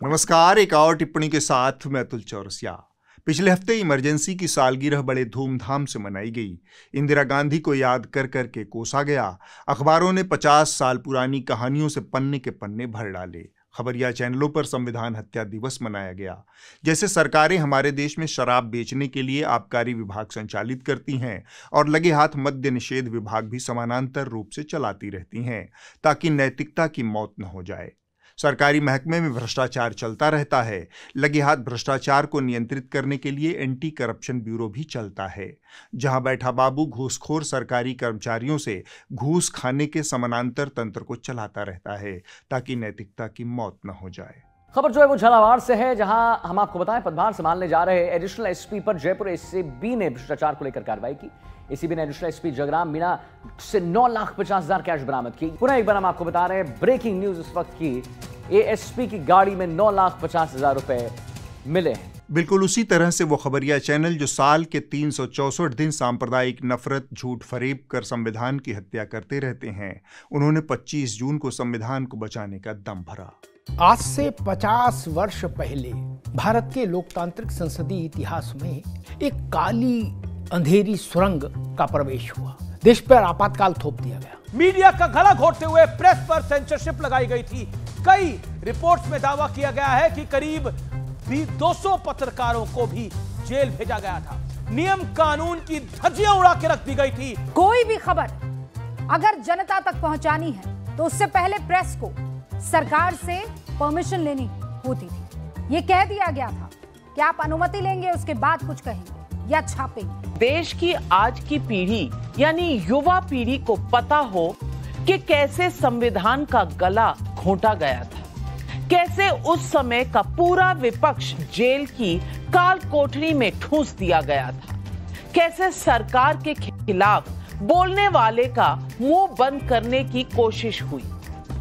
नमस्कार, एक और टिप्पणी के साथ मैं अतुल चौरसिया। पिछले हफ्ते इमरजेंसी की सालगिरह बड़े धूमधाम से मनाई गई। इंदिरा गांधी को याद कर करके कोसा गया। अखबारों ने 50 साल पुरानी कहानियों से पन्ने के पन्ने भर डाले। खबरिया चैनलों पर संविधान हत्या दिवस मनाया गया। जैसे सरकारें हमारे देश में शराब बेचने के लिए आबकारी विभाग संचालित करती हैं और लगे हाथ मद्य निषेध विभाग भी समानांतर रूप से चलाती रहती हैं ताकि नैतिकता की मौत न हो जाए। सरकारी महकमे में भ्रष्टाचार चलता रहता है। लगे हाथ भ्रष्टाचार को नियंत्रित करने के लिए एंटी करप्शन ब्यूरो भी चलता है, जहां बैठा बाबू घूसखोर सरकारी कर्मचारियों से घूस खाने के समानांतर तंत्र को चलाता रहता है ताकि नैतिकता की मौत न हो जाए। खबर जो है वो झालावाड़ से है, जहां हम आपको बताएं पदभार संभालने जा रहे एडिशनल एसपी पर जयपुर एसीबी ने भ्रष्टाचार को लेकर कार्रवाई की। एसीबी ने एडिशनल एसपी जगराम मीणा से 9,50,000 कैश बरामद की। पुनः एक बार हम आपको बता रहे हैं ब्रेकिंग न्यूज इस वक्त की, एएसपी की गाड़ी में 9,50,000 रुपए मिले हैं। बिल्कुल उसी तरह से वो खबरिया चैनल जो साल के 364 दिन सांप्रदायिक नफरत, झूठ फरेब कर संविधान की हत्या करते रहते हैं, उन्होंने 25 जून को संविधान को बचाने का दम भरा। आज से 50 वर्ष पहले भारत के लोकतांत्रिक संसदीय इतिहास में एक काली अंधेरी सुरंग का प्रवेश हुआ। देश पर आपातकाल थोप दिया गया। मीडिया का गला घोटते हुए प्रेस पर सेंसरशिप लगाई गई थी। कई रिपोर्ट्स में दावा किया गया है कि करीब 200 पत्रकारों को भी जेल भेजा गया था। नियम कानून की धज्जियां उड़ा के रख दी गई थी। कोई भी खबर अगर जनता तक पहुंचानी है तो उससे पहले प्रेस को सरकार से परमिशन लेनी होती थी। ये कह दिया गया था कि आप अनुमति लेंगे, उसके बाद कुछ कहेंगे या छापेंगे। देश की आज की पीढ़ी यानी युवा पीढ़ी को पता हो कि कैसे संविधान का गला घोंटा गया था, कैसे उस समय का पूरा विपक्ष जेल की काल कोठरी में ठूंस दिया गया था, कैसे सरकार के खिलाफ बोलने वाले का मुंह बंद करने की कोशिश हुई,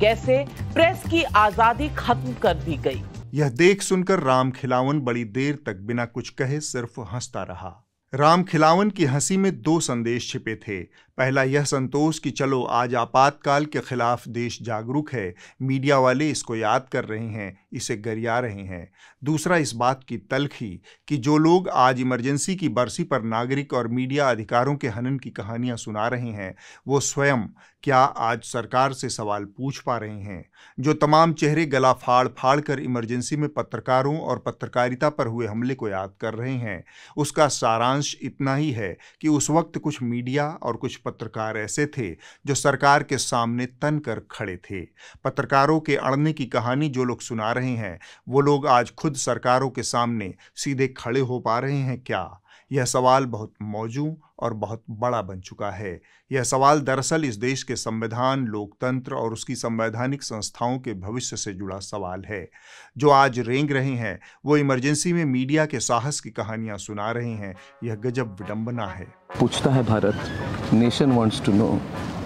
कैसे प्रेस की आजादी खत्म कर दी गई। यह देख सुनकर राम खिलावन बड़ी देर तक बिना कुछ कहे सिर्फ हंसता रहा। राम खिलावन की हंसी में 2 संदेश छिपे थे। पहला यह संतोष कि चलो आज आपातकाल के खिलाफ देश जागरूक है, मीडिया वाले इसको याद कर रहे हैं, इसे गरिया रहे हैं। दूसरा इस बात की तलखी कि जो लोग आज इमरजेंसी की बरसी पर नागरिक और मीडिया अधिकारों के हनन की कहानियां सुना रहे हैं, वो स्वयं क्या आज सरकार से सवाल पूछ पा रहे हैं? जो तमाम चेहरे गला फाड़ फाड़ कर इमरजेंसी में पत्रकारों और पत्रकारिता पर हुए हमले को याद कर रहे हैं, उसका सारांश इतना ही है कि उस वक्त कुछ मीडिया और कुछ पत्रकार ऐसे थे जो सरकार के सामने तन कर खड़े थे। पत्रकारों के अड़ने की कहानी जो लोग सुना रहे हैं, वो लोग आज खुद सरकारों के सामने सीधे खड़े हो पा रहे हैं क्या? यह सवाल बहुत मौजू और बहुत बड़ा बन चुका है। यह सवाल दरअसल इस देश के संविधान, लोकतंत्र और उसकी संवैधानिक संस्थाओं के भविष्य से जुड़ा सवाल है। जो आज रेंग रहे हैं वो इमरजेंसी में मीडिया के साहस की कहानियां सुना रहे हैं। यह गजब विडंबना है। पूछता है Bharat, nation wants to know,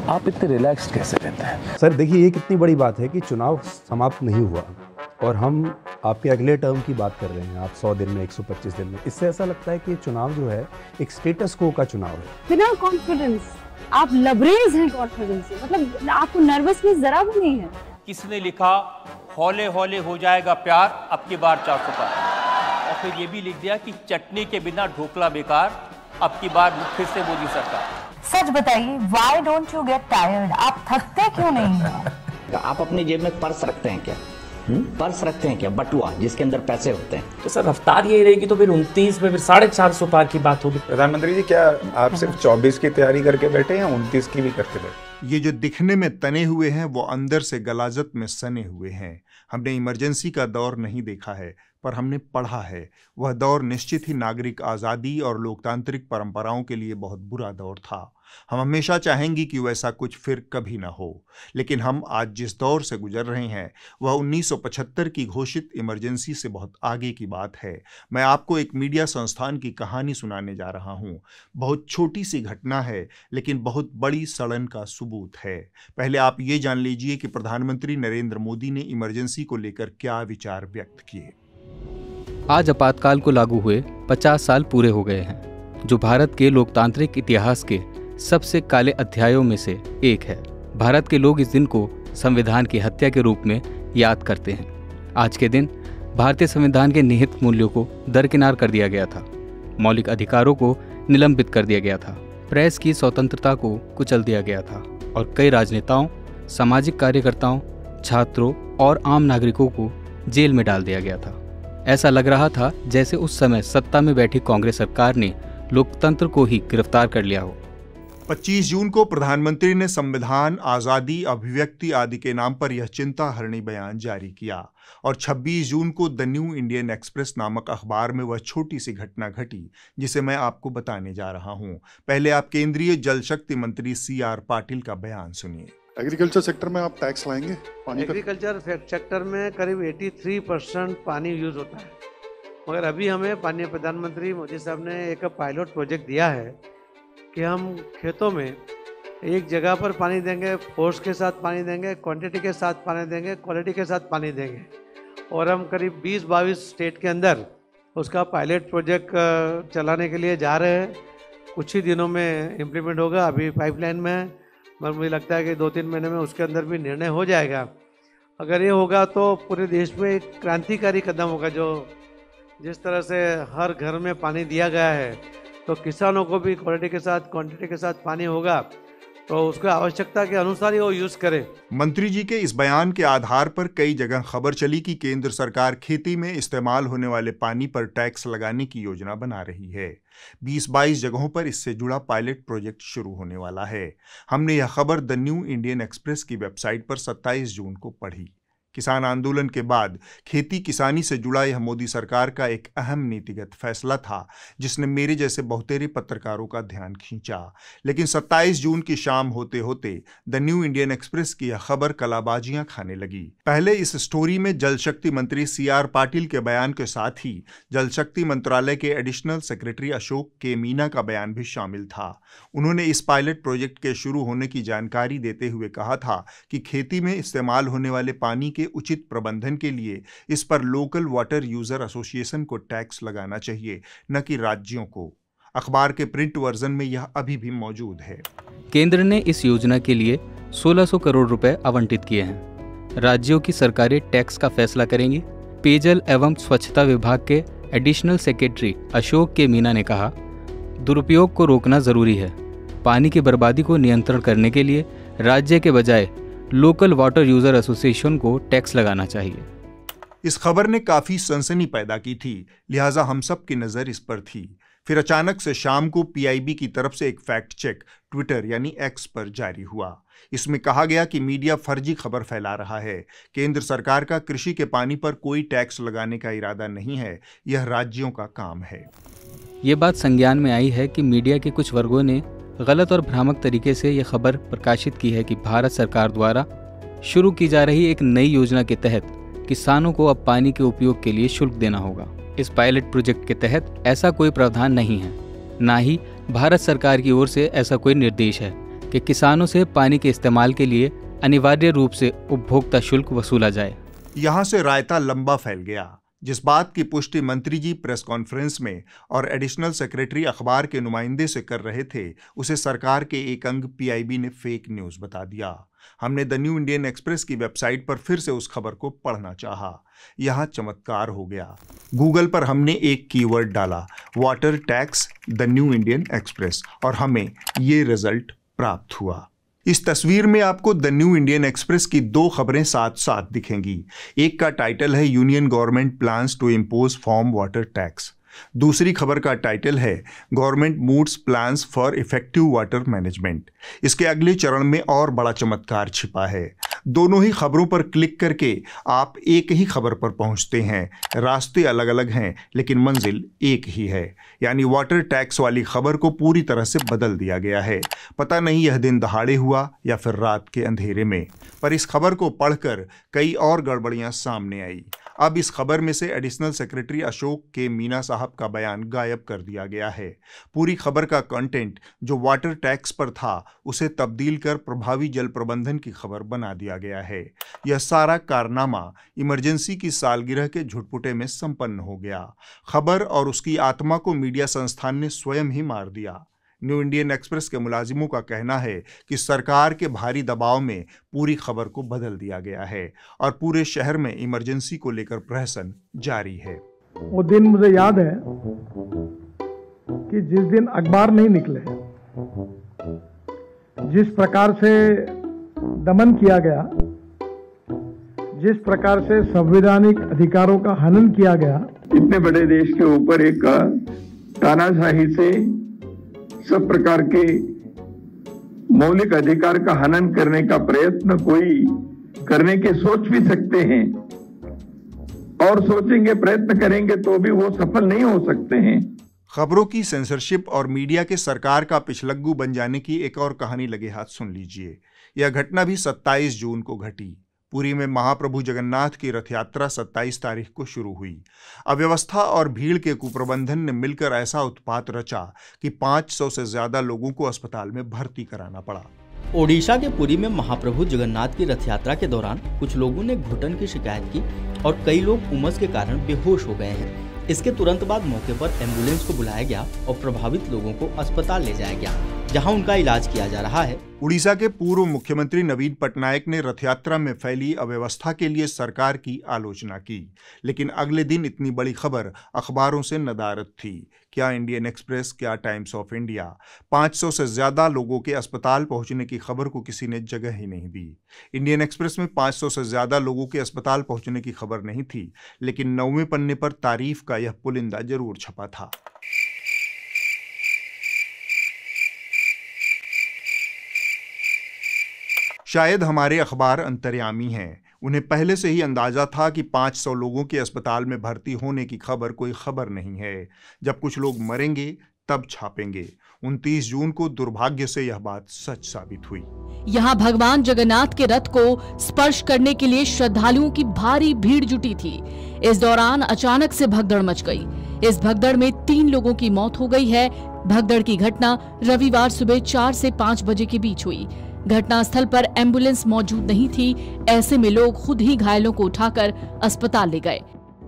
आप इतने रिलैक्स्ड कैसे रहते हैं? सर देखिए, ये कितनी बड़ी बात है कि चुनाव समाप्त नहीं हुआ और हम आपके अगले टर्म की बात कर रहे हैं। आप 100 दिन में, 125 दिन में। इससे ऐसा लगता है कि चुनाव जो है एक स्टेटस को का चुनाव है। बिना कॉन्फिडेंस आप लबरेज हैं कॉन्फिडेंस से, मतलब आपको नर्वसनेस जरा भी नहीं है। किसने लिखा हौले हौले हो जाएगा प्यार, अब की बार 400 पार, और फिर ये भी लिख दिया कि चटनी के बिना ढोकला बेकार, अब की बार फिर से मोदी सरकार। सच बताइए, why don't you get tired? आप थकते क्यों नहीं हैं? आप अपनी जेब में पर्स रखते हैं क्या? पर्स रखते हैं क्या? बटुआ जिसके अंदर पैसे होते हैं। तो सर रफ्तार यही रहेगी तो फिर 29 में फिर 450 पार की बात होगी। प्रधानमंत्री जी, क्या आप सिर्फ 24 की तैयारी करके बैठे या 29 की भी करके बैठे? ये जो दिखने में तने हुए हैं वो अंदर से गलाजत में सने हुए हैं। हमने इमरजेंसी का दौर नहीं देखा है, पर हमने पढ़ा है। वह दौर निश्चित ही नागरिक आज़ादी और लोकतांत्रिक परंपराओं के लिए बहुत बुरा दौर था। हम हमेशा चाहेंगे कि वैसा कुछ फिर कभी ना हो, लेकिन हम आज जिस दौर से गुजर रहे हैं वह 1975 की घोषित इमरजेंसी से बहुत आगे की बात है। मैं आपको एक मीडिया संस्थान की कहानी सुनाने जा रहा हूँ। बहुत छोटी सी घटना है लेकिन बहुत बड़ी सड़न का सबूत है। पहले आप ये जान लीजिए कि प्रधानमंत्री नरेंद्र मोदी ने इमरजेंसी को लेकर क्या विचार व्यक्त किए। आज आपातकाल को लागू हुए 50 साल पूरे हो गए हैं, जो भारत के लोकतांत्रिक इतिहास के सबसे काले अध्यायों में से एक है। भारत के लोग इस दिन को संविधान की हत्या के रूप में याद करते हैं। आज के दिन भारतीय संविधान के निहित मूल्यों को दरकिनार कर दिया गया था, मौलिक अधिकारों को निलंबित कर दिया गया था, प्रेस की स्वतंत्रता को कुचल दिया गया था और कई राजनेताओं, सामाजिक कार्यकर्ताओं, छात्रों और आम नागरिकों को जेल में डाल दिया गया था। ऐसा लग रहा था जैसे उस समय सत्ता में बैठी कांग्रेस सरकार ने लोकतंत्र को ही गिरफ्तार कर लिया हो। 25 जून को प्रधानमंत्री ने संविधान, आज़ादी, अभिव्यक्ति आदि के नाम पर यह चिंता हरणी बयान जारी किया और 26 जून को द न्यू इंडियन एक्सप्रेस नामक अखबार में वह छोटी सी घटना घटी जिसे मैं आपको बताने जा रहा हूं। पहले आप केंद्रीय जल शक्ति मंत्री CR पाटिल का बयान सुनिए। एग्रीकल्चर सेक्टर में आप टैक्स लाएंगे पानी पर? एग्रीकल्चर सेक्टर में करीब 83% पानी यूज होता है, मगर अभी हमें माननीय प्रधानमंत्री मोदी साहब ने एक पायलट प्रोजेक्ट दिया है कि हम खेतों में एक जगह पर पानी देंगे, फोर्स के साथ पानी देंगे, क्वांटिटी के साथ पानी देंगे, क्वालिटी के साथ पानी देंगे, और हम करीब 20-22 स्टेट के अंदर उसका पायलट प्रोजेक्ट चलाने के लिए जा रहे हैं। कुछ ही दिनों में इम्प्लीमेंट होगा, अभी पाइपलाइन में है, मगर मुझे लगता है कि 2-3 महीने में उसके अंदर भी निर्णय हो जाएगा। अगर ये होगा तो पूरे देश में एक क्रांतिकारी कदम होगा। जो जिस तरह से हर घर में पानी दिया गया है, तो किसानों को भी क्वालिटी के साथ, क्वांटिटी के साथ पानी होगा, तो उसको आवश्यकता के अनुसार ही वो यूज करे। मंत्री जी के इस बयान के आधार पर कई जगह खबर चली कि केंद्र सरकार खेती में इस्तेमाल होने वाले पानी पर टैक्स लगाने की योजना बना रही है। 20-22 जगहों पर इससे जुड़ा पायलट प्रोजेक्ट शुरू होने वाला है। हमने यह खबर द न्यू इंडियन एक्सप्रेस की वेबसाइट पर 27 जून को पढ़ी। किसान आंदोलन के बाद खेती किसानी से जुड़ा यह मोदी सरकार का एक अहम नीतिगत फैसला था जिसने मेरे जैसे बहुतेरे पत्रकारों का ध्यान खींचा। लेकिन 27 जून की शाम होते होते द न्यू इंडियन एक्सप्रेस की यह खबर कलाबाजियां खाने लगी। पहले इस स्टोरी में जल शक्ति मंत्री CR पाटिल के बयान के साथ ही जल शक्ति मंत्रालय के एडिशनल सेक्रेटरी अशोक के मीना का बयान भी शामिल था। उन्होंने इस पायलट प्रोजेक्ट के शुरू होने की जानकारी देते हुए कहा था कि खेती में इस्तेमाल होने वाले पानी के उचित प्रबंधन के लिए इस पर लोकल वाटर यूजर एसोसिएशन को टैक्स लगाना चाहिए, न कि राज्यों को। अखबार के प्रिंट वर्जन में यह अभी भी मौजूद है। केंद्र ने इस योजना के लिए 1600 करोड़ रुपए आवंटित किए हैं। राज्यों की सरकारें टैक्स का फैसला करेंगी। पेयजल एवं स्वच्छता विभाग के एडिशनल सेक्रेटरी अशोक के मीना ने कहा, दुरुपयोग को रोकना जरूरी है। पानी की बर्बादी को नियंत्रण करने के लिए राज्य के बजाय लोकल वाटर यूजर एसोसिएशन को टैक्स लगाना चाहिए। इस खबर ने काफी सनसनी पैदा की थी, लिहाजा हम सब की नजर इस पर थी। फिर अचानक से शाम को PIB की तरफ से एक फैक्ट चेक ट्विटर यानी X पर जारी हुआ। इसमें कहा गया कि मीडिया फर्जी खबर फैला रहा है। केंद्र सरकार का कृषि के पानी पर कोई टैक्स लगाने का इरादा नहीं है, यह राज्यों का काम है। ये बात संज्ञान में आई है कि मीडिया के कुछ वर्गों ने गलत और भ्रामक तरीके से यह खबर प्रकाशित की है कि भारत सरकार द्वारा शुरू की जा रही एक नई योजना के तहत किसानों को अब पानी के उपयोग के लिए शुल्क देना होगा। इस पायलट प्रोजेक्ट के तहत ऐसा कोई प्रावधान नहीं है, ना ही भारत सरकार की ओर से ऐसा कोई निर्देश है कि किसानों से पानी के इस्तेमाल के लिए अनिवार्य रूप से उपभोक्ता शुल्क वसूला जाए। यहाँ से रायता लंबा फैल गया। जिस बात की पुष्टि मंत्री जी प्रेस कॉन्फ्रेंस में और एडिशनल सेक्रेटरी अखबार के नुमाइंदे से कर रहे थे, उसे सरकार के एक अंग PIB ने फेक न्यूज बता दिया। हमने द न्यू इंडियन एक्सप्रेस की वेबसाइट पर फिर से उस खबर को पढ़ना चाहा। यहाँ चमत्कार हो गया। गूगल पर हमने एक कीवर्ड डाला, water tax the new Indian express, और हमें ये रिजल्ट प्राप्त हुआ। इस तस्वीर में आपको द न्यू इंडियन एक्सप्रेस की 2 खबरें साथ साथ दिखेंगी। एक का टाइटल है union government plans to impose form water tax. दूसरी खबर का टाइटल है government moods plans for effective water management. इसके अगले चरण में और बड़ा चमत्कार छिपा है। दोनों ही खबरों पर क्लिक करके आप एक ही खबर पर पहुंचते हैं। रास्ते अलग अलग हैं लेकिन मंजिल एक ही है, यानी वाटर टैक्स वाली खबर को पूरी तरह से बदल दिया गया है। पता नहीं यह दिन दहाड़े हुआ या फिर रात के अंधेरे में, पर इस खबर को पढ़कर कई और गड़बड़ियां सामने आई। अब इस खबर में से एडिशनल सेक्रेटरी अशोक के मीना साहब का बयान गायब कर दिया गया है। पूरी खबर का कंटेंट जो वाटर टैक्स पर था उसे तब्दील कर प्रभावी जल प्रबंधन की खबर बना दिया गया है। यह सारा कारनामा इमरजेंसी की सालगिरह के झुटपुटे में संपन्न हो गया। खबर और उसकी आत्मा को मीडिया संस्थान ने स्वयं ही मार दिया। न्यू इंडियन एक्सप्रेस के मुलाजिमों का कहना है कि सरकार के भारी दबाव में पूरी खबर को बदल दिया गया है और पूरे शहर में इमरजेंसी को लेकर प्रहसन जारी है। वो दिन मुझे याद है कि जिस दिन अखबार नहीं निकले, जिस प्रकार से दमन किया गया, जिस प्रकार से संवैधानिक अधिकारों का हनन किया गया, इतने बड़े देश के ऊपर एक तानाशाही से सब प्रकार के मौलिक अधिकार का हनन करने का प्रयत्न कोई करने के सोच भी सकते हैं और सोचेंगे, प्रयत्न करेंगे तो भी वो सफल नहीं हो सकते हैं। खबरों की सेंसरशिप और मीडिया के सरकार का पिछलग्गू बन जाने की एक और कहानी लगे हाथ सुन लीजिए। यह घटना भी 27 जून को घटी। पुरी में महाप्रभु जगन्नाथ की रथ यात्रा 27 तारीख को शुरू हुई। अव्यवस्था और भीड़ के कुप्रबंधन ने मिलकर ऐसा उत्पात रचा कि 500 से ज्यादा लोगों को अस्पताल में भर्ती कराना पड़ा। ओडिशा के पुरी में महाप्रभु जगन्नाथ की रथ यात्रा के दौरान कुछ लोगों ने घुटन की शिकायत की और कई लोग उमस के कारण बेहोश हो गए हैं। इसके तुरंत बाद मौके पर एम्बुलेंस को बुलाया गया और प्रभावित लोगों को अस्पताल ले जाया गया, जहां उनका इलाज किया जा रहा है। उड़ीसा के पूर्व मुख्यमंत्री नवीन पटनायक ने रथ यात्रा में फैली अव्यवस्था के लिए सरकार की आलोचना की, लेकिन अगले दिन इतनी बड़ी खबर अखबारों से नदारद थी। क्या इंडियन एक्सप्रेस, क्या टाइम्स ऑफ इंडिया। 500 से ज्यादा लोगों के अस्पताल पहुंचने की खबर को किसी ने जगह ही नहीं दी। इंडियन एक्सप्रेस में 500 से ज्यादा लोगों के अस्पताल पहुंचने की खबर नहीं थी, लेकिन 9वें पन्ने पर तारीफ का यह पुलिंदा जरूर छपा था। शायद हमारे अखबार अंतर्यामी हैं। उन्हें पहले से ही अंदाजा था कि 500 लोगों के अस्पताल में भर्ती होने की खबर कोई खबर नहीं है। जब कुछ लोग मरेंगे तब छापेंगे। 29 जून को दुर्भाग्य से यह बात सच साबित हुई। यहाँ भगवान जगन्नाथ के रथ को स्पर्श करने के लिए श्रद्धालुओं की भारी भीड़ जुटी थी। इस दौरान अचानक से भगदड़ मच गई। इस भगदड़ में 3 लोगों की मौत हो गई है। भगदड़ की घटना रविवार सुबह 4 से 5 बजे के बीच हुई। घटनास्थल पर एम्बुलेंस मौजूद नहीं थी। ऐसे में लोग खुद ही घायलों को उठाकर अस्पताल ले गए।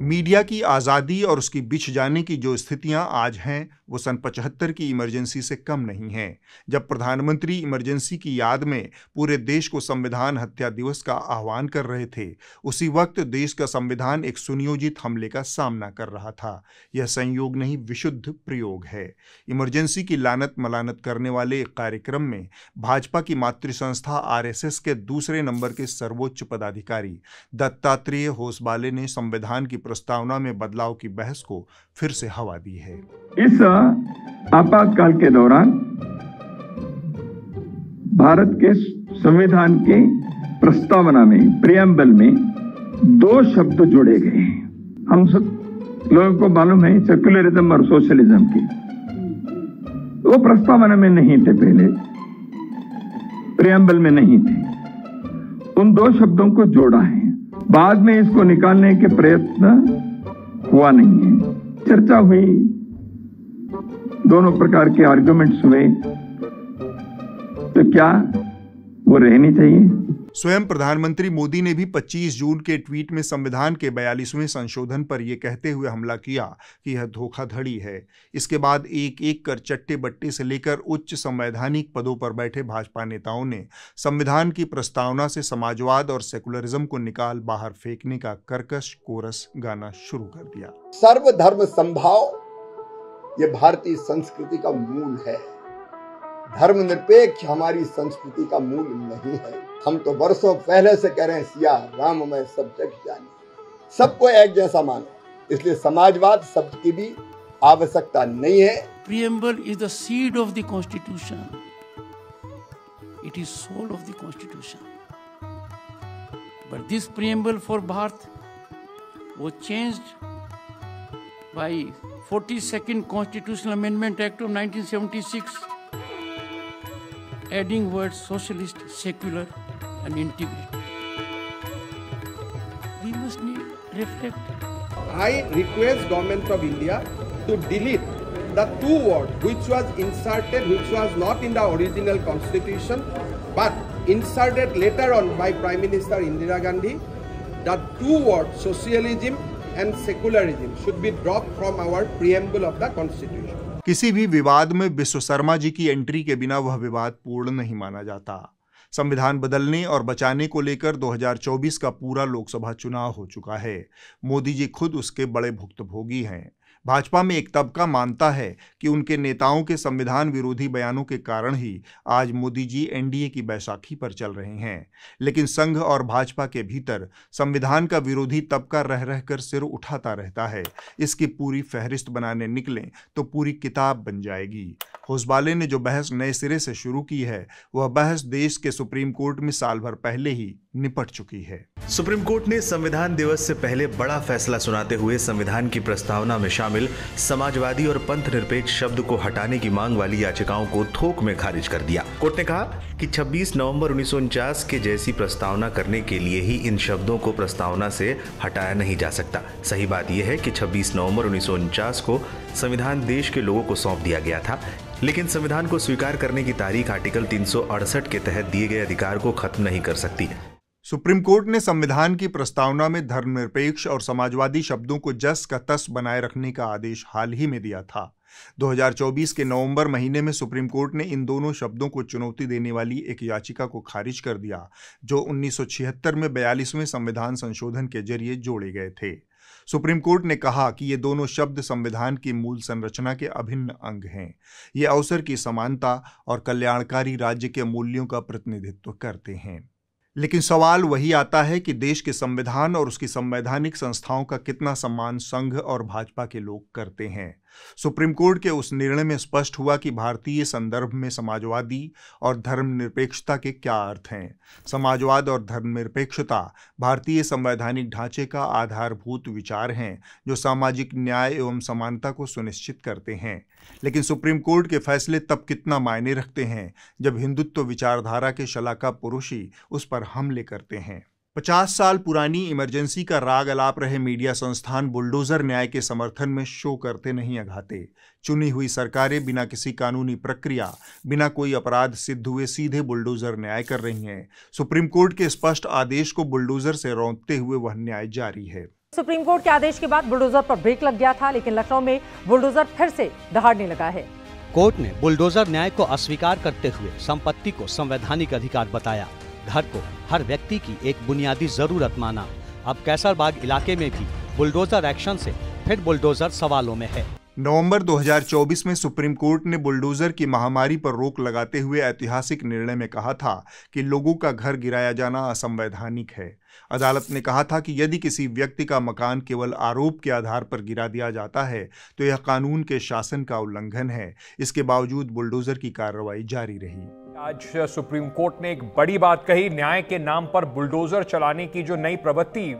मीडिया की आज़ादी और उसकी बिछ जाने की जो स्थितियां आज हैं, वो सन 75 की इमरजेंसी से कम नहीं हैं। जब प्रधानमंत्री इमरजेंसी की याद में पूरे देश को संविधान हत्या दिवस का आह्वान कर रहे थे, उसी वक्त देश का संविधान एक सुनियोजित हमले का सामना कर रहा था। यह संयोग नहीं, विशुद्ध प्रयोग है। इमरजेंसी की लानत मलानत करने वाले एक कार्यक्रम में भाजपा की मातृसंस्था RSS के दूसरे नंबर के सर्वोच्च पदाधिकारी दत्तात्रेय होसबाले ने संविधान की प्रस्तावना में बदलाव की बहस को फिर से हवा दी है। इस आपातकाल के दौरान भारत के संविधान के प्रस्तावना में, प्रियम्बल में 2 शब्द जोड़े गए। हम सब लोगों को मालूम है सेक्युलरिज्म और सोशलिज्म की, वो प्रस्तावना में नहीं थे, पहले प्रियम्बल में नहीं थे। उन 2 शब्दों को जोड़ा है। बाद में इसको निकालने के प्रयत्न हुआ नहीं है। चर्चा हुई, दोनों प्रकार के आर्गुमेंट्स हुए, तो क्या वो रहनी चाहिए? स्वयं प्रधानमंत्री मोदी ने भी 25 जून के ट्वीट में संविधान के 42वें संशोधन पर यह कहते हुए हमला किया कि यह धोखाधड़ी है। इसके बाद एक एक कर चट्टे बट्टे से लेकर उच्च संवैधानिक पदों पर बैठे भाजपा नेताओं ने संविधान की प्रस्तावना से समाजवाद और सेकुलरिज्म को निकाल बाहर फेंकने का कर्कश कोरस गाना शुरू कर दिया। सर्वधर्म संभाव ये भारतीय संस्कृति का मूल है। धर्मनिरपेक्ष हमारी संस्कृति का मूल नहीं है। हम तो वर्षों पहले से कह रहे हैं, सिया राम मैं सब जग जानी, सबको एक जैसा मानो। इसलिए समाजवाद शब्द की भी आवश्यकता नहीं है। Preamble is the seed of the Constitution. It is soul of the Constitution. But this preamble for Bharat was changed by 42nd Constitutional Amendment Act of 1976, adding words socialist, secular and integrity. We must reflect. I request Government of India to delete the 2 words which was inserted, which was not in the original constitution but inserted later on by Prime Minister Indira Gandhi. The 2 words socialism and secularism should be dropped from our preamble of the constitution. किसी भी विवाद में विश्वशर्मा जी की entry के बिना वह विवाद पूर्ण नहीं माना जाता। संविधान बदलने और बचाने को लेकर 2024 का पूरा लोकसभा चुनाव हो चुका है। मोदी जी खुद उसके बड़े भुक्तभोगी हैं। भाजपा में एक तबका मानता है कि उनके नेताओं के संविधान विरोधी बयानों के कारण ही आज मोदी जी एनडीए की बैसाखी पर चल रहे हैं। लेकिन संघ और भाजपा के भीतर संविधान का विरोधी तबका रह रहकर सिर उठाता रहता है। इसकी पूरी फहरिस्त बनाने निकलें तो पूरी किताब बन जाएगी। होसबाले ने जो बहस नए सिरे से शुरू की है, वह बहस देश के सुप्रीम कोर्ट में साल भर पहले ही निपट चुकी है। सुप्रीम कोर्ट ने संविधान दिवस से पहले बड़ा फैसला सुनाते हुए संविधान की प्रस्तावना में शामिल समाजवादी और पंथ निरपेक्ष शब्द को हटाने की मांग वाली याचिकाओं को थोक में खारिज कर दिया। कोर्ट ने कहा कि 26 नवंबर 1949 के जैसी प्रस्तावना करने के लिए ही इन शब्दों को प्रस्तावना से हटाया नहीं जा सकता। सही बात यह है कि 26 नवंबर 1949 को संविधान देश के लोगों को सौंप दिया गया था, लेकिन संविधान को स्वीकार करने की तारीख आर्टिकल 368 के तहत दिए गए अधिकार को खत्म नहीं कर सकती। सुप्रीम कोर्ट ने संविधान की प्रस्तावना में धर्मनिरपेक्ष और समाजवादी शब्दों को जस का तस बनाए रखने का आदेश हाल ही में दिया था। 2024 के नवंबर महीने में सुप्रीम कोर्ट ने इन दोनों शब्दों को चुनौती देने वाली एक याचिका को खारिज कर दिया, जो 1976 में 42वें संविधान संशोधन के जरिए जोड़े गए थे। सुप्रीम कोर्ट ने कहा कि ये दोनों शब्द संविधान की मूल संरचना के अभिन्न अंग हैं। ये अवसर की समानता और कल्याणकारी राज्य के मूल्यों का प्रतिनिधित्व करते हैं। लेकिन सवाल वही आता है कि देश के संविधान और उसकी संवैधानिक संस्थाओं का कितना सम्मान संघ और भाजपा के लोग करते हैं। सुप्रीम कोर्ट के उस निर्णय में स्पष्ट हुआ कि भारतीय संदर्भ में समाजवादी और धर्मनिरपेक्षता के क्या अर्थ हैं। समाजवाद और धर्मनिरपेक्षता भारतीय संवैधानिक ढांचे का आधारभूत विचार हैं, जो सामाजिक न्याय एवं समानता को सुनिश्चित करते हैं। लेकिन सुप्रीम कोर्ट के फैसले तब कितना मायने रखते हैं जब हिंदुत्व विचारधारा के शलाका पुरुष ही उस पर हमले करते हैं। 50 साल पुरानी इमरजेंसी का राग अलाप रहे मीडिया संस्थान बुलडोजर न्याय के समर्थन में शो करते नहीं अघाते। चुनी हुई सरकारें बिना किसी कानूनी प्रक्रिया, बिना कोई अपराध सिद्ध हुए सीधे बुलडोजर न्याय कर रही हैं। सुप्रीम कोर्ट के स्पष्ट आदेश को बुलडोजर से रौंदते हुए वह न्याय जारी है। सुप्रीम कोर्ट के आदेश के बाद बुलडोजर पर ब्रेक लग गया था, लेकिन लखनऊ में बुलडोजर फिर से दहाड़ने लगा है। कोर्ट ने बुलडोजर न्याय को अस्वीकार करते हुए संपत्ति को संवैधानिक अधिकार बताया। घर को हर व्यक्ति की एक बुनियादी जरूरत माना। अब कैसरबाग इलाके में भी बुलडोजर एक्शन से फिर बुलडोजर सवालों में है। नवंबर 2024 में सुप्रीम कोर्ट ने बुलडोजर की महामारी पर रोक लगाते हुए ऐतिहासिक निर्णय में कहा था कि लोगों का घर गिराया जाना असंवैधानिक है। अदालत ने कहा था कि यदि किसी व्यक्ति का मकान केवल आरोप के आधार पर गिरा दिया जाता है तो यह कानून के शासन का उल्लंघन है। इसके बावजूद बुलडोजर की कार्रवाई जारी रही। आज सुप्रीम कोर्ट ने एक बड़ी बात कही। न्याय के नाम पर बुलडोजर चलाने की जो नई प्रवृत्ति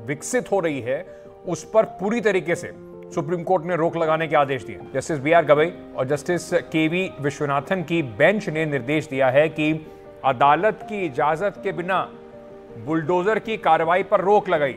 विकसित हो रही है, उस पर पूरी तरीके से सुप्रीम कोर्ट ने रोक लगाने के आदेश दिए। जस्टिस BR गवई और जस्टिस KV विश्वनाथन की बेंच ने निर्देश दिया है कि अदालत की इजाजत के बिना बुलडोजर की कार्रवाई पर रोक लगाई।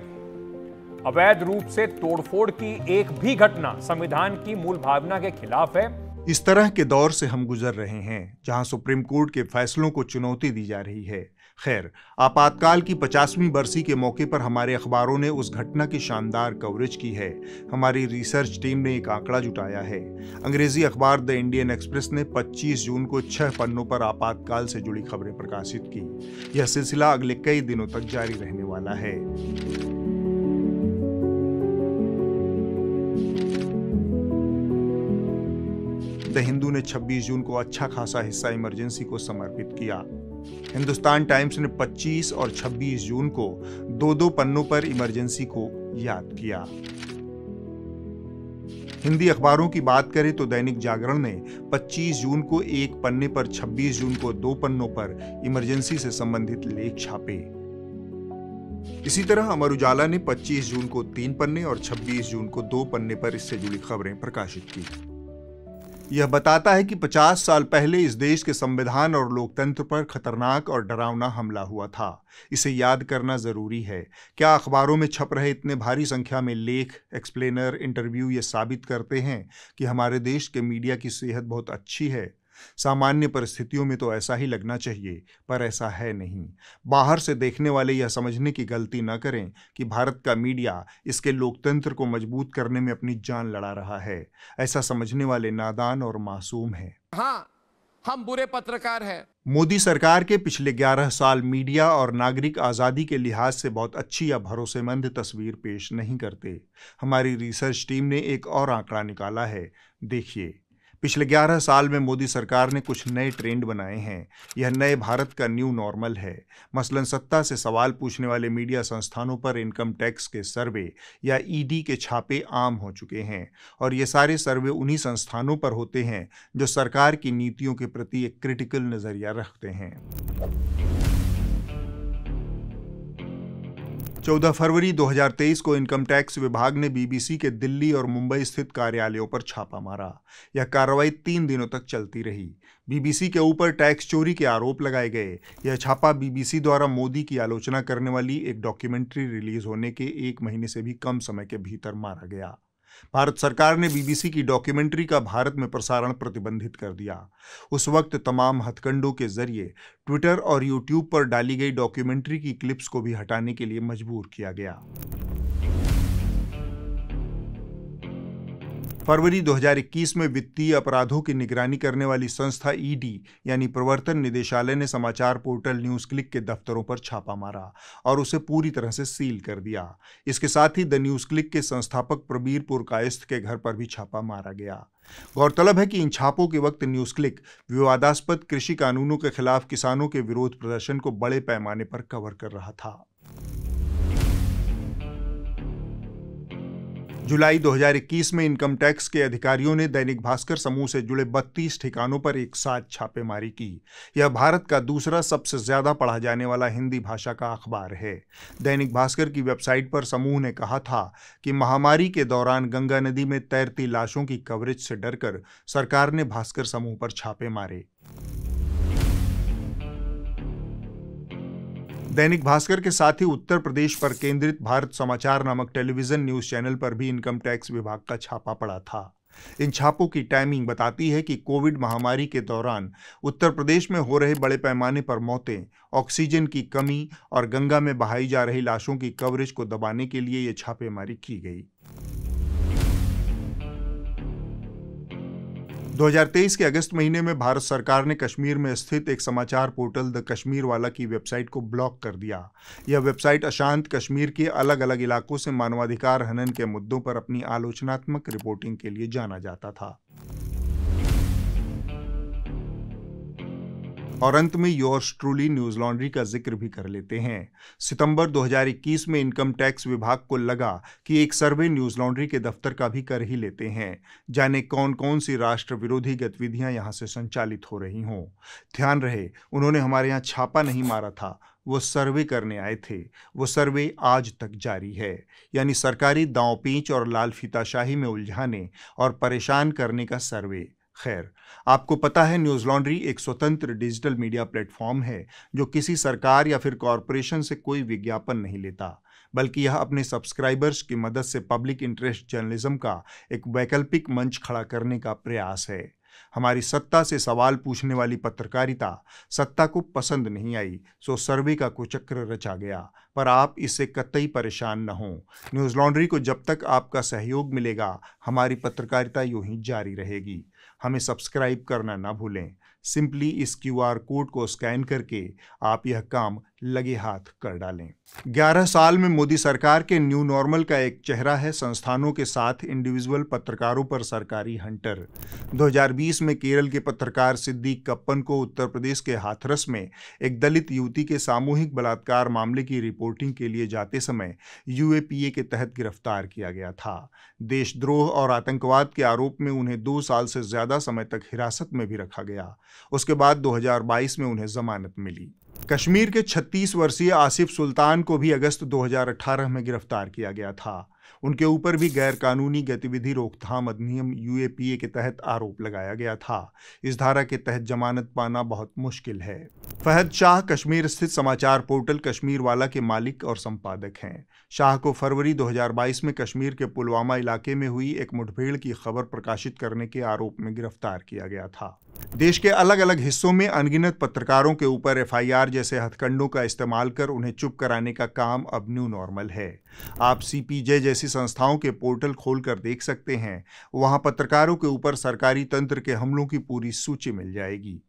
अवैध रूप से तोड़फोड़ की एक भी घटना संविधान की मूल भावना के खिलाफ है। इस तरह के दौर से हम गुजर रहे हैं जहां सुप्रीम कोर्ट के फैसलों को चुनौती दी जा रही है। खैर, आपातकाल की 50वीं बरसी के मौके पर हमारे अखबारों ने उस घटना की शानदार कवरेज की है। हमारी रिसर्च टीम ने एक आंकड़ा जुटाया है। अंग्रेजी अखबार द इंडियन एक्सप्रेस ने 25 जून को 6 पन्नों पर आपातकाल से जुड़ी खबरें प्रकाशित की। यह सिलसिला अगले कई दिनों तक जारी रहने वाला है। द हिंदू ने 26 जून को अच्छा खासा हिस्सा इमरजेंसी को समर्पित किया। हिंदुस्तान टाइम्स ने 25 और 26 जून को 2-2 पन्नों पर इमरजेंसी को याद किया। हिंदी अखबारों की बात करें तो दैनिक जागरण ने 25 जून को एक पन्ने पर, 26 जून को 2 पन्नों पर इमरजेंसी से संबंधित लेख छापे। इसी तरह अमर उजाला ने 25 जून को 3 पन्ने और 26 जून को 2 पन्ने पर इससे जुड़ी खबरें प्रकाशित की। यह बताता है कि 50 साल पहले इस देश के संविधान और लोकतंत्र पर खतरनाक और डरावना हमला हुआ था। इसे याद करना जरूरी है। क्या अखबारों में छप रहे इतने भारी संख्या में लेख, एक्सप्लेनर, इंटरव्यू ये साबित करते हैं कि हमारे देश के मीडिया की सेहत बहुत अच्छी है? सामान्य परिस्थितियों में तो ऐसा ही लगना चाहिए, पर ऐसा है नहीं। बाहर से देखने वाले यह समझने की गलती न करें कि भारत का मीडिया इसके लोकतंत्र को मजबूत करने में अपनी जान लड़ा रहा है। ऐसा समझने वाले नादान और मासूम हैं। हाँ, हम बुरे पत्रकार हैं। मोदी सरकार के पिछले 11 साल मीडिया और नागरिक आज़ादी के लिहाज से बहुत अच्छी या भरोसेमंद तस्वीर पेश नहीं करते। हमारी रिसर्च टीम ने एक और आंकड़ा निकाला है, देखिए। पिछले 11 साल में मोदी सरकार ने कुछ नए ट्रेंड बनाए हैं। यह नए भारत का न्यू नॉर्मल है। मसलन सत्ता से सवाल पूछने वाले मीडिया संस्थानों पर इनकम टैक्स के सर्वे या ईडी के छापे आम हो चुके हैं, और ये सारे सर्वे उन्हीं संस्थानों पर होते हैं जो सरकार की नीतियों के प्रति एक क्रिटिकल नजरिया रखते हैं। 14 फरवरी 2023 को इनकम टैक्स विभाग ने बीबीसी के दिल्ली और मुंबई स्थित कार्यालयों पर छापा मारा। यह कार्रवाई 3 दिनों तक चलती रही। बीबीसी के ऊपर टैक्स चोरी के आरोप लगाए गए। यह छापा बीबीसी द्वारा मोदी की आलोचना करने वाली एक डॉक्यूमेंट्री रिलीज होने के 1 महीने से भी कम समय के भीतर मारा गया। भारत सरकार ने बीबीसी की डॉक्यूमेंट्री का भारत में प्रसारण प्रतिबंधित कर दिया। उस वक्त तमाम हथकंडों के जरिए ट्विटर और यूट्यूब पर डाली गई डॉक्यूमेंट्री की क्लिप्स को भी हटाने के लिए मजबूर किया गया। फरवरी 2021 में वित्तीय अपराधों की निगरानी करने वाली संस्था ईडी यानी प्रवर्तन निदेशालय ने समाचार पोर्टल न्यूज क्लिक के दफ्तरों पर छापा मारा और उसे पूरी तरह से सील कर दिया। इसके साथ ही द न्यूज क्लिक के संस्थापक प्रबीर पुरकायस्थ के घर पर भी छापा मारा गया। गौरतलब है कि इन छापों के वक्त न्यूज क्लिक विवादास्पद कृषि कानूनों के खिलाफ किसानों के विरोध प्रदर्शन को बड़े पैमाने पर कवर कर रहा था। जुलाई 2021 में इनकम टैक्स के अधिकारियों ने दैनिक भास्कर समूह से जुड़े 32 ठिकानों पर एक साथ छापेमारी की। यह भारत का दूसरा सबसे ज्यादा पढ़ा जाने वाला हिंदी भाषा का अखबार है। दैनिक भास्कर की वेबसाइट पर समूह ने कहा था कि महामारी के दौरान गंगा नदी में तैरती लाशों की कवरेज से डरकर सरकार ने भास्कर समूह पर छापे मारे। दैनिक भास्कर के साथ ही उत्तर प्रदेश पर केंद्रित भारत समाचार नामक टेलीविजन न्यूज चैनल पर भी इनकम टैक्स विभाग का छापा पड़ा था। इन छापों की टाइमिंग बताती है कि कोविड महामारी के दौरान उत्तर प्रदेश में हो रहे बड़े पैमाने पर मौतें, ऑक्सीजन की कमी और गंगा में बहाई जा रही लाशों की कवरेज को दबाने के लिए ये छापेमारी की गई। 2023 के अगस्त महीने में भारत सरकार ने कश्मीर में स्थित एक समाचार पोर्टल द कश्मीर वाला की वेबसाइट को ब्लॉक कर दिया। यह वेबसाइट अशांत कश्मीर के अलग अलग इलाकों से मानवाधिकार हनन के मुद्दों पर अपनी आलोचनात्मक रिपोर्टिंग के लिए जाना जाता था। और अंत में योर्स ट्रूली न्यूज लॉन्ड्री का जिक्र भी कर लेते हैं। सितंबर 2021 में इनकम टैक्स विभाग को लगा कि एक सर्वे न्यूज लॉन्ड्री के दफ्तर का भी कर ही लेते हैं, जाने कौन कौन सी राष्ट्र विरोधी गतिविधियां यहां से संचालित हो रही हों। ध्यान रहे, उन्होंने हमारे यहाँ छापा नहीं मारा था, वो सर्वे करने आए थे। वो सर्वे आज तक जारी है, यानी सरकारी दांव पेंच और लाल फीताशाही में उलझाने और परेशान करने का सर्वे। खैर, आपको पता है न्यूज लॉन्ड्री एक स्वतंत्र डिजिटल मीडिया प्लेटफॉर्म है जो किसी सरकार या फिर कॉरपोरेशन से कोई विज्ञापन नहीं लेता, बल्कि यह अपने सब्सक्राइबर्स की मदद से पब्लिक इंटरेस्ट जर्नलिज्म का एक वैकल्पिक मंच खड़ा करने का प्रयास है। हमारी सत्ता से सवाल पूछने वाली पत्रकारिता सत्ता को पसंद नहीं आई, सो सर्वे का कुचक्र रचा गया। पर आप इससे कतई परेशान न हों। न्यूज लॉन्ड्री को जब तक आपका सहयोग मिलेगा, हमारी पत्रकारिता यूं ही जारी रहेगी। हमें सब्सक्राइब करना ना भूलें। सिंपली इस QR कोड को स्कैन करके आप यह काम लगे हाथ कर डालें। 11 साल में मोदी सरकार के न्यू नॉर्मल का एक चेहरा है संस्थानों के साथ इंडिविजुअल पत्रकारों पर सरकारी हंटर। 2020 में केरल के पत्रकार सिद्दीक कप्पन को उत्तर प्रदेश के हाथरस में एक दलित युवती के सामूहिक बलात्कार मामले की रिपोर्टिंग के लिए जाते समय UAPA के तहत गिरफ्तार किया गया था। देशद्रोह और आतंकवाद के आरोप में उन्हें 2 साल से ज्यादा समय तक हिरासत में भी रखा गया। उसके बाद 2022 में उन्हें जमानत मिली। कश्मीर के 36 वर्षीय आसिफ सुल्तान को भी अगस्त 2018 में गिरफ्तार किया गया था। उनके ऊपर भी गैरकानूनी गतिविधि रोकथाम अधिनियम UAPA के तहत आरोप लगाया गया था। इस धारा के तहत जमानत पाना बहुत मुश्किल है। फहद शाह कश्मीर स्थित समाचार पोर्टल कश्मीर वाला के मालिक और संपादक हैं। शाह को फरवरी 2022 में कश्मीर के पुलवामा इलाके में हुई एक मुठभेड़ की खबर प्रकाशित करने के आरोप में गिरफ्तार किया गया था। देश के अलग अलग हिस्सों में अनगिनत पत्रकारों के ऊपर एफआईआर जैसे हथकंडों का इस्तेमाल कर उन्हें चुप कराने का काम अब न्यू नॉर्मल है। आप सीपीजे जैसी संस्थाओं के पोर्टल खोलकर देख सकते हैं, वहां पत्रकारों के ऊपर सरकारी तंत्र के हमलों की पूरी सूची मिल जाएगी।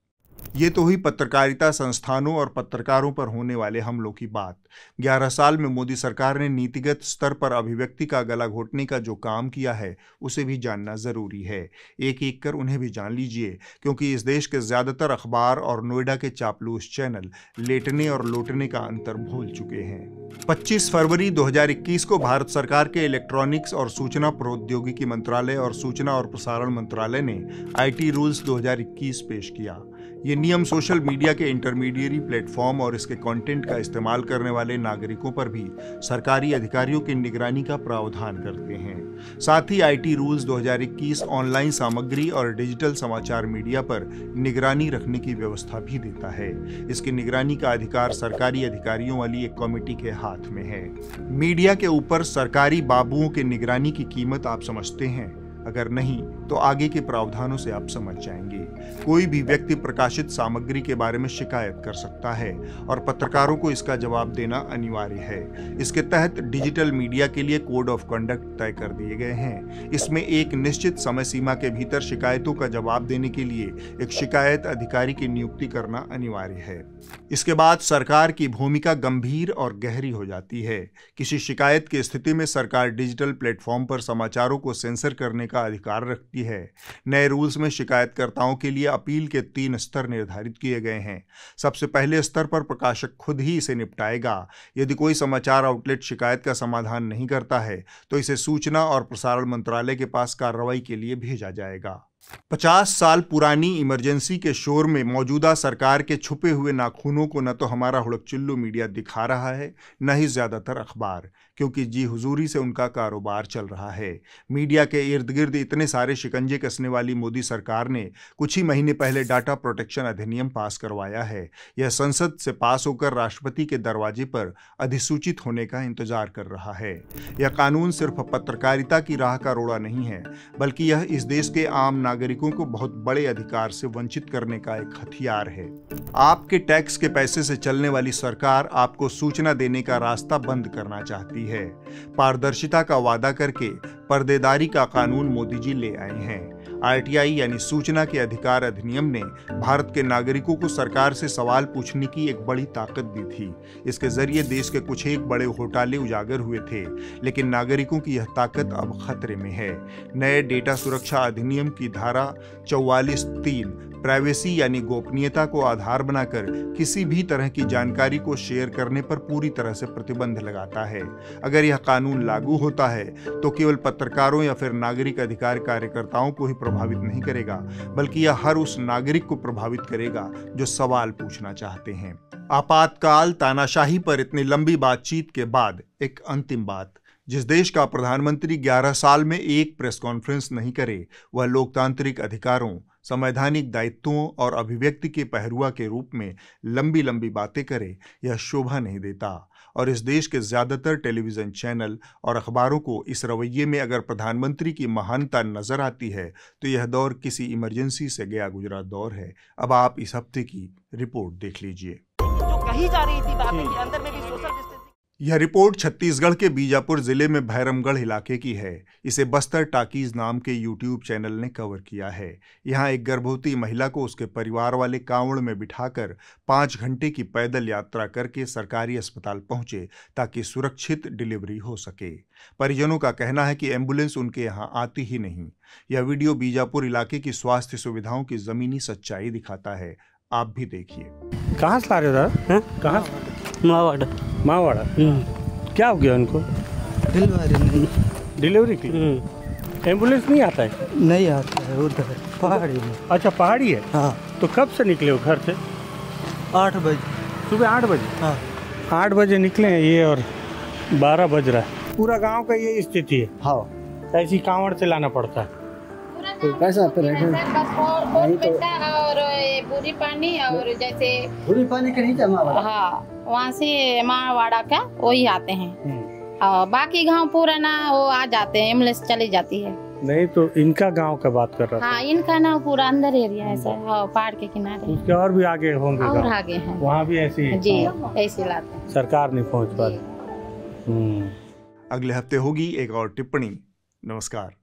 ये तो हुई पत्रकारिता संस्थानों और पत्रकारों पर होने वाले हमलों की बात। 11 साल में मोदी सरकार ने नीतिगत स्तर पर अभिव्यक्ति का गला घोटने का जो काम किया है उसे भी जानना जरूरी है। एक एक कर उन्हें भी जान लीजिए, क्योंकि इस देश के ज्यादातर अखबार और नोएडा के चापलूस चैनल लेटने और लौटने का अंतर भूल चुके हैं। 25 फरवरी 2021 को भारत सरकार के इलेक्ट्रॉनिक्स और सूचना प्रौद्योगिकी मंत्रालय और सूचना और प्रसारण मंत्रालय ने IT रूल्स 2021 पेश किया। ये नियम सोशल मीडिया के इंटरमीडिएरी प्लेटफॉर्म और इसके कंटेंट का इस्तेमाल करने वाले नागरिकों पर भी सरकारी अधिकारियों की निगरानी का प्रावधान करते हैं। साथ ही IT रूल्स 2021 ऑनलाइन सामग्री और डिजिटल समाचार मीडिया पर निगरानी रखने की व्यवस्था भी देता है। इसकी निगरानी का अधिकार सरकारी अधिकारियों वाली एक कमेटी के हाथ में है। मीडिया के ऊपर सरकारी बाबुओं के निगरानी की कीमत आप समझते हैं? अगर नहीं तो आगे के प्रावधानों से आप समझ जाएंगे। कोई भी व्यक्ति प्रकाशित सामग्री के बारे में शिकायत कर सकता है और पत्रकारों को इसका जवाब देना अनिवार्य है। इसके तहत डिजिटल मीडिया के लिए कोड ऑफ कंडक्ट तय कर दिए गए हैं। इसमें एक निश्चित समय सीमा के भीतर शिकायतों का जवाब देने के लिए एक शिकायत अधिकारी की नियुक्ति करना अनिवार्य है। इसके बाद सरकार की भूमिका गंभीर और गहरी हो जाती है। किसी शिकायत की स्थिति में सरकार डिजिटल प्लेटफॉर्म पर समाचारों को सेंसर करने का अधिकार रखती है। नए रूल्स में शिकायतकर्ताओं के लिए अपील के 3 स्तर निर्धारित किए गए हैं। सबसे पहले स्तर पर प्रकाशक खुद ही इसे निपटाएगा। यदि कोई समाचार आउटलेट शिकायत का समाधान नहीं करता है तो इसे सूचना और प्रसारण मंत्रालय के पास कार्रवाई के लिए भेजा जाएगा। 50 साल पुरानी इमरजेंसी के शोर में मौजूदा सरकार के छुपे हुए नाखूनों को न तो हमारा हुड़कचिल्लू मीडिया दिखा रहा है, न ही ज्यादातर अखबार, क्योंकि जी हुजूरी से उनका कारोबार चल रहा है। मीडिया के इर्द गिर्द इतने सारे शिकंजे कसने वाली मोदी सरकार ने कुछ ही महीने पहले डाटा प्रोटेक्शन अधिनियम पास करवाया है। यह संसद से पास होकर राष्ट्रपति के दरवाजे पर अधिसूचित होने का इंतजार कर रहा है। यह कानून सिर्फ पत्रकारिता की राह का रोड़ा नहीं है, बल्कि यह इस देश के आम नागरिकों को बहुत बड़े अधिकार से वंचित करने का एक हथियार है। आपके टैक्स के पैसे से चलने वाली सरकार आपको सूचना देने का रास्ता बंद करना चाहती है। पारदर्शिता का वादा करके पर्देदारी का कानून मोदी जी ले आए हैं। RTI यानी सूचना के अधिकार अधिनियम ने भारत के नागरिकों को सरकार से सवाल पूछने की एक बड़ी ताकत दी थी। इसके जरिए देश के कुछ एक बड़े घोटाले उजागर हुए थे, लेकिन नागरिकों की यह ताकत अब खतरे में है। नए डेटा सुरक्षा अधिनियम की धारा 44(3) प्राइवेसी यानी गोपनीयता को आधार बनाकर किसी भी तरह की जानकारी को शेयर करने पर पूरी तरह से प्रतिबंध लगाता है। अगर यह कानून लागू होता है तो केवल पत्रकारों या फिर नागरिक अधिकार कार्यकर्ताओं को ही प्रभावित नहीं करेगा, बल्कि यह हर उस नागरिक को प्रभावित करेगा जो सवाल पूछना चाहते हैं। आपातकाल तानाशाही पर इतनी लंबी बातचीत के बाद एक अंतिम बात। जिस देश का प्रधानमंत्री 11 साल में एक प्रेस कॉन्फ्रेंस नहीं करे, वह लोकतांत्रिक अधिकारों, संवैधानिक दायित्वों और अभिव्यक्ति के पहरुआ के रूप में लंबी लंबी बातें करे, यह शोभा नहीं देता। और इस देश के ज्यादातर टेलीविजन चैनल और अखबारों को इस रवैये में अगर प्रधानमंत्री की महानता नजर आती है तो यह दौर किसी इमरजेंसी से गया गुजरा दौर है। अब आप इस हफ्ते की रिपोर्ट देख लीजिए। जो कही जा रही थी बातें कि अंदर में भी सोशल डिस्टेंसिंग। यह रिपोर्ट छत्तीसगढ़ के बीजापुर जिले में भैरमगढ़ इलाके की है। इसे बस्तर टाकीज नाम के YouTube चैनल ने कवर किया है। यहाँ एक गर्भवती महिला को उसके परिवार वाले कांवड़ में बिठाकर 5 घंटे की पैदल यात्रा करके सरकारी अस्पताल पहुंचे ताकि सुरक्षित डिलीवरी हो सके। परिजनों का कहना है कि एम्बुलेंस उनके यहाँ आती ही नहीं। यह वीडियो बीजापुर इलाके की स्वास्थ्य सुविधाओं की जमीनी सच्चाई दिखाता है। आप भी देखिए। कहाँ से ला रहे हो दादा? कहाँ? मावाड़ा। क्या हो गया उनको? डिलीवरी की। एम्बुलेंस नहीं आता है? नहीं आता है, उधर पहाड़ी में। अच्छा, पहाड़ी है। हाँ। तो कब से निकले हो घर से? 8 बजे। सुबह 8 बजे? हाँ। 8 बजे निकले हैं ये और 12 बज रहा है। पूरा गांव का ये स्थिति है। हाँ। ऐसी कांवड़ से लाना पड़ता है। तो कैसा और पूरी पानी और जैसे पूरी पानी के नीचे मावाड़ा। हाँ, वहाँ से मावाड़ा का वही आते हैं और बाकी गांव पूरा ना वो आ जाते हैं, एम्बुलेंस चली जाती है। नहीं तो इनका गांव का बात कर रहा था। हाँ, इनका ना पूरा अंदर एरिया है सर, हाँ, पहाड़ के किनारे। उसके और भी आगे होंगे और गाँव? आगे हैं वहाँ भी ऐसी है? जी, ऐसे लाते हैं। सरकार नहीं पहुँच पाती। अगले हफ्ते होगी एक और टिप्पणी। नमस्कार।